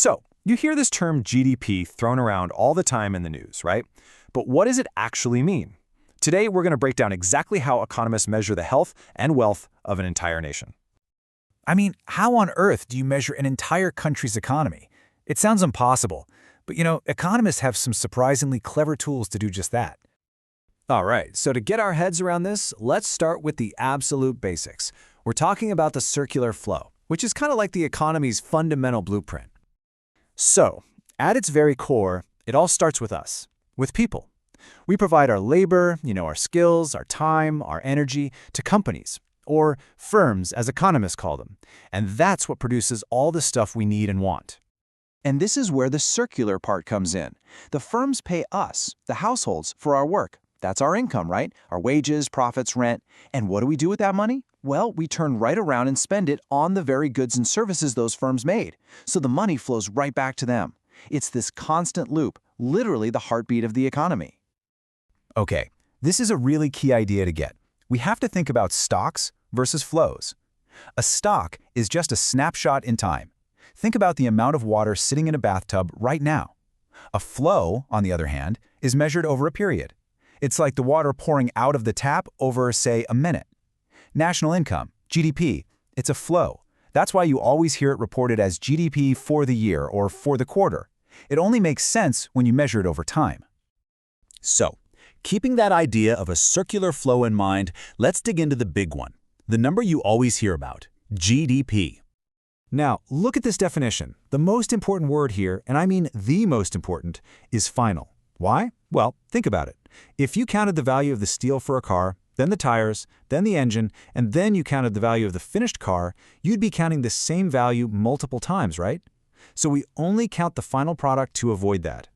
So, you hear this term GDP thrown around all the time in the news, right? But what does it actually mean? Today, we're going to break down exactly how economists measure the health and wealth of an entire nation. I mean, how on earth do you measure an entire country's economy? It sounds impossible, but economists have some surprisingly clever tools to do just that. All right, so to get our heads around this, let's start with the absolute basics. We're talking about the circular flow, which is kind of like the economy's fundamental blueprint. So, at its very core, it all starts with us, with people. We provide our labor, our skills, our time, our energy to companies, or firms as economists call them, and that's what produces all the stuff we need and want. And this is where the circular part comes in. The firms pay us, the households, for our work. That's our income, right? Our wages, profits, rent. And what do we do with that money? Well, we turn right around and spend it on the very goods and services those firms made. So the money flows right back to them. It's this constant loop, literally the heartbeat of the economy. Okay, this is a really key idea to get. We have to think about stocks versus flows. A stock is just a snapshot in time. Think about the amount of water sitting in a bathtub right now. A flow, on the other hand, is measured over a period. It's like the water pouring out of the tap over, say, a minute. National income, GDP, it's a flow. That's why you always hear it reported as GDP for the year or for the quarter. It only makes sense when you measure it over time. So, keeping that idea of a circular flow in mind, let's dig into the big one, the number you always hear about, GDP. Now, look at this definition. The most important word here, and I mean the most important, is final. Why? Well, think about it. If you counted the value of the steel for a car, then the tires, then the engine, and then you counted the value of the finished car, you'd be counting the same value multiple times, right? So we only count the final product to avoid that.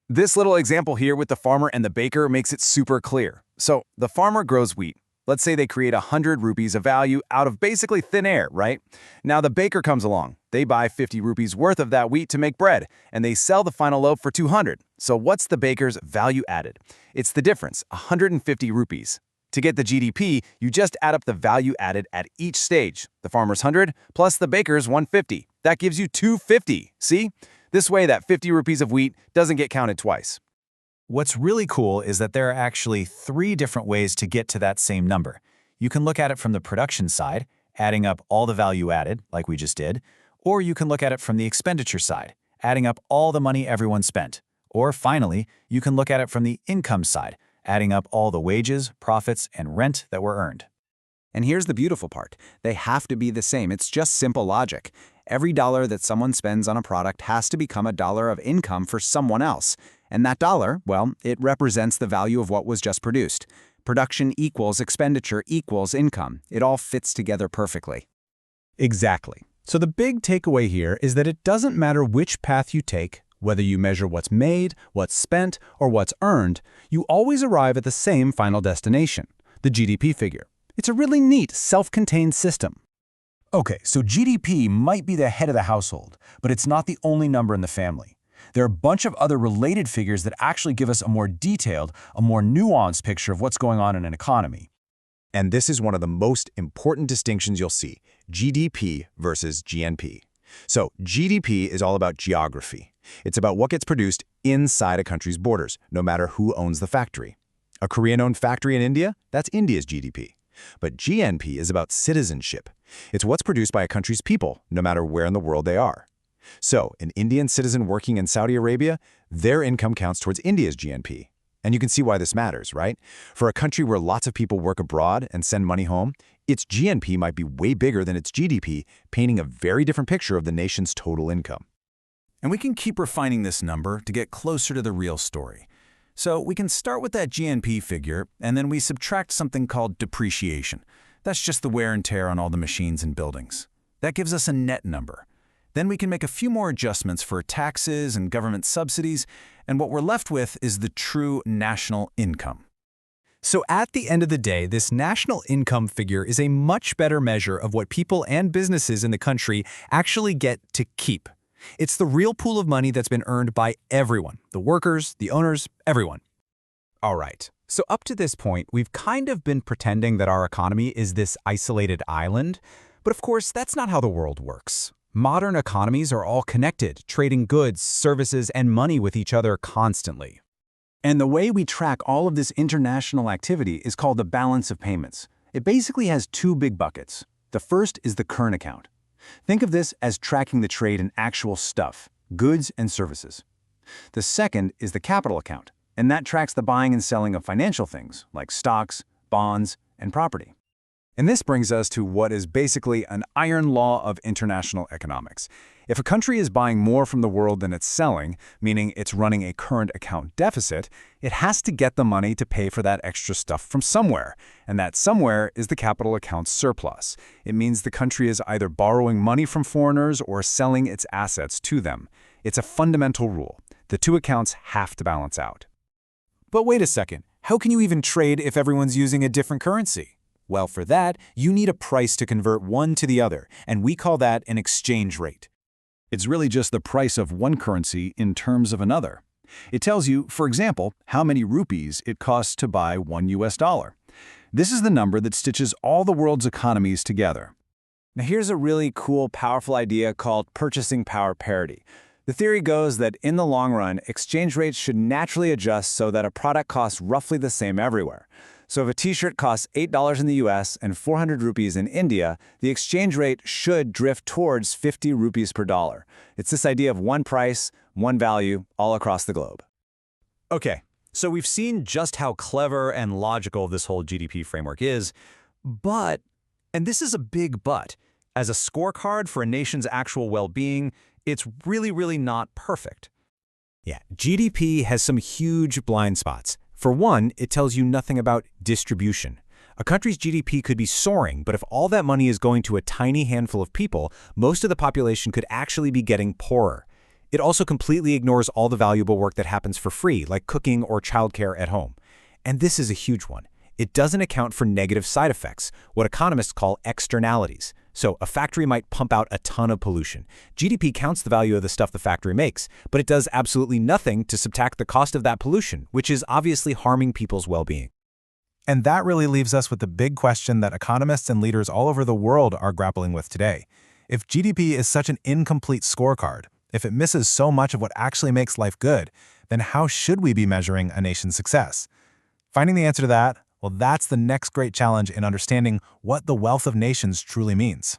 This little example here with the farmer and the baker makes it super clear. So the farmer grows wheat. Let's say they create 100 rupees of value out of basically thin air, right? Now the baker comes along. They buy 50 rupees worth of that wheat to make bread, and they sell the final loaf for 200. So what's the baker's value added? It's the difference, 150 rupees. To get the GDP, you just add up the value added at each stage. The farmer's 100 plus the baker's 150. That gives you 250. See? This way, that 50 rupees of wheat doesn't get counted twice. What's really cool is that there are actually 3 different ways to get to that same number. You can look at it from the production side, adding up all the value added, like we just did, or you can look at it from the expenditure side, adding up all the money everyone spent. Or finally, you can look at it from the income side, adding up all the wages, profits, and rent that were earned. And here's the beautiful part. They have to be the same. It's just simple logic. Every dollar that someone spends on a product has to become a dollar of income for someone else. And that dollar, well, it represents the value of what was just produced. Production equals expenditure equals income. It all fits together perfectly. Exactly. So the big takeaway here is that it doesn't matter which path you take, whether you measure what's made, what's spent, or what's earned, you always arrive at the same final destination, the GDP figure. It's a really neat, self-contained system. Okay, so GDP might be the head of the household, but it's not the only number in the family. There are a bunch of other related figures that actually give us a more detailed, a more nuanced picture of what's going on in an economy. And this is one of the most important distinctions you'll see, GDP versus GNP. So GDP is all about geography. It's about what gets produced inside a country's borders, no matter who owns the factory. A Korean-owned factory in India? That's India's GDP. But GNP is about citizenship. It's what's produced by a country's people, no matter where in the world they are. So, an Indian citizen working in Saudi Arabia, their income counts towards India's GNP. And you can see why this matters, right? For a country where lots of people work abroad and send money home, its GNP might be way bigger than its GDP, painting a very different picture of the nation's total income. And we can keep refining this number to get closer to the real story. So we can start with that GNP figure, and then we subtract something called depreciation. That's just the wear and tear on all the machines and buildings. That gives us a net number. Then we can make a few more adjustments for taxes and government subsidies, and what we're left with is the true national income. So at the end of the day, this national income figure is a much better measure of what people and businesses in the country actually get to keep. It's the real pool of money that's been earned by everyone, the workers, the owners, everyone. All right, so up to this point, we've kind of been pretending that our economy is this isolated island, but of course, that's not how the world works. Modern economies are all connected, trading goods, services, and money with each other constantly. And the way we track all of this international activity is called the balance of payments. It basically has two big buckets. The first is the current account. Think of this as tracking the trade in actual stuff, goods and services. The second is the capital account, and that tracks the buying and selling of financial things like stocks, bonds, and property. And this brings us to what is basically an iron law of international economics. If a country is buying more from the world than it's selling, meaning it's running a current account deficit, it has to get the money to pay for that extra stuff from somewhere. And that somewhere is the capital account surplus. It means the country is either borrowing money from foreigners or selling its assets to them. It's a fundamental rule. The two accounts have to balance out. But wait a second, how can you even trade if everyone's using a different currency? Well, for that, you need a price to convert one to the other, and we call that an exchange rate. It's really just the price of one currency in terms of another. It tells you, for example, how many rupees it costs to buy $1. This is the number that stitches all the world's economies together. Now here's a really cool, powerful idea called purchasing power parity. The theory goes that in the long run, exchange rates should naturally adjust so that a product costs roughly the same everywhere. So if a t-shirt costs $8 in the US and 400 rupees in India, the exchange rate should drift towards 50 rupees per dollar. It's this idea of one price, one value, all across the globe. Okay, so we've seen just how clever and logical this whole GDP framework is, but, and this is a big but, as a scorecard for a nation's actual well-being, it's really not perfect. Yeah, GDP has some huge blind spots. For one, it tells you nothing about distribution. A country's GDP could be soaring, but if all that money is going to a tiny handful of people, most of the population could actually be getting poorer. It also completely ignores all the valuable work that happens for free, like cooking or childcare at home. And this is a huge one. It doesn't account for negative side effects, what economists call externalities. So a factory might pump out a ton of pollution. GDP counts the value of the stuff the factory makes, but it does absolutely nothing to subtract the cost of that pollution, which is obviously harming people's well-being. And that really leaves us with the big question that economists and leaders all over the world are grappling with today. If GDP is such an incomplete scorecard, if it misses so much of what actually makes life good, then how should we be measuring a nation's success? Finding the answer to that, well, that's the next great challenge in understanding what the wealth of nations truly means.